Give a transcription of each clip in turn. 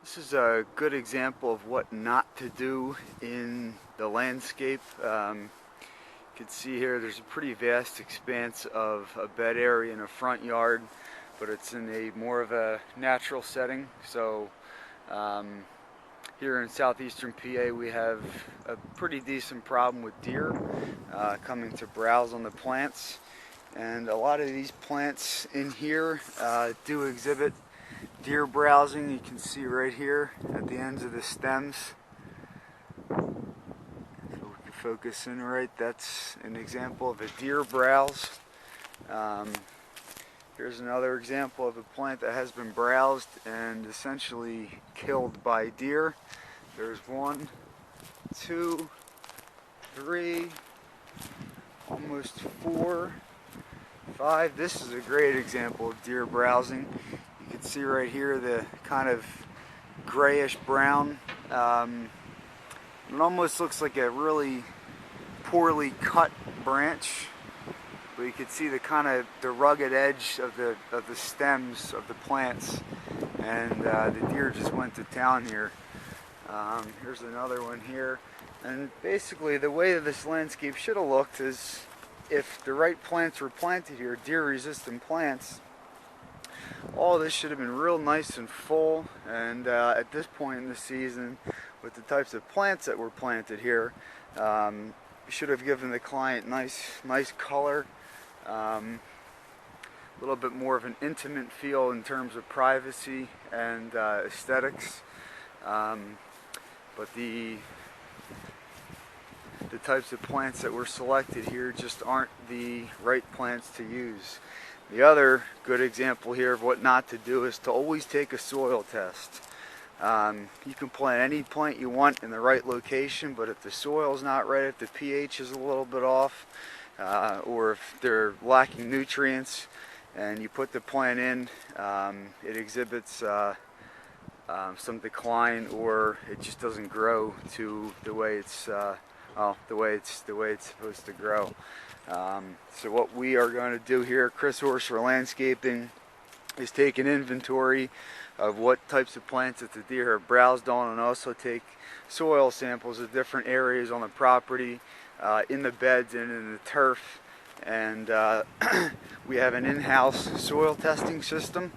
This is a good example of what not to do in the landscape. You can see here there's a pretty vast expanse of a bed area in a front yard, but it's in a more of a natural setting. So here in southeastern PA we have a pretty decent problem with deer coming to browse on the plants, and a lot of these plants in here do exhibit deer browsing. You can see right here at the ends of the stems. So we can focus in right, that's an example of a deer browse. Here's another example of a plant that has been browsed and essentially killed by deer. There's 1, 2, 3, almost 4, 5. This is a great example of deer browsing. You can see right here the kind of grayish brown. It almost looks like a really poorly cut branch, but you can see the kind of the rugged edge of the stems of the plants, and the deer just went to town here. Here's another one here, and basically the way that this landscape should have looked is if the right plants were planted here, deer-resistant plants. All this should have been real nice and full, and at this point in the season, with the types of plants that were planted here, should have given the client nice color, a little bit more of an intimate feel in terms of privacy and aesthetics. But the types of plants that were selected here just aren't the right plants to use. The other good example here of what not to do is to always take a soil test. You can plant any plant you want in the right location, but if the soil's not right, if the pH is a little bit off, or if they're lacking nutrients, and you put the plant in, it exhibits some decline, or it just doesn't grow to the way it's the way it's supposed to grow. So what we are going to do here, Orser Landscaping, is take an inventory of what types of plants that the deer have browsed on, and also take soil samples of different areas on the property, in the beds and in the turf. And we have an in-house soil testing system,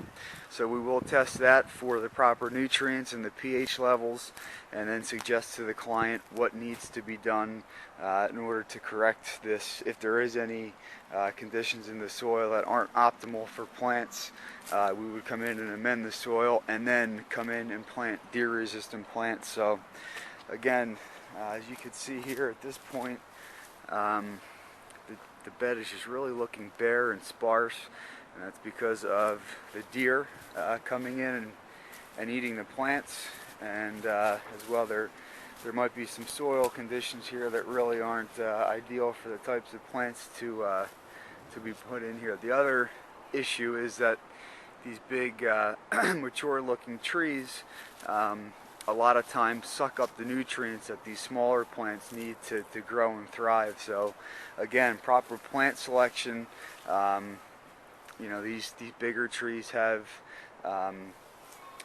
so we will test that for the proper nutrients and the pH levels, and then suggest to the client what needs to be done in order to correct this. If there is any conditions in the soil that aren't optimal for plants, we would come in and amend the soil, and then come in and plant deer-resistant plants. So again, as you can see here at this point, the bed is just really looking bare and sparse, and that's because of the deer coming in and eating the plants. And as well, there might be some soil conditions here that really aren't ideal for the types of plants to be put in here. The other issue is that these big mature looking trees a lot of times suck up the nutrients that these smaller plants need to grow and thrive. So again, proper plant selection. These bigger trees have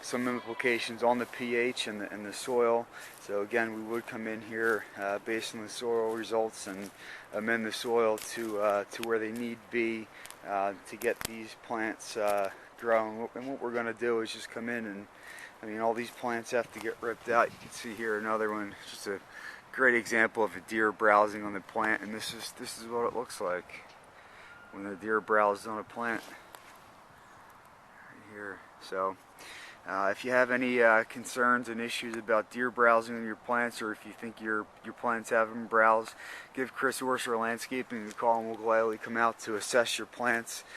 some implications on the pH and the soil. So again, we would come in here based on the soil results and amend the soil to where they need be to get these plants growing. And what we're going to do is just come in and, all these plants have to get ripped out. You can see here another one, just a great example of a deer browsing on the plant, and this is what it looks like when the deer browses on a plant right here. So if you have any concerns and issues about deer browsing on your plants, or if you think your plants have them browsed, give Orser Landscaping a call, and we'll gladly come out to assess your plants.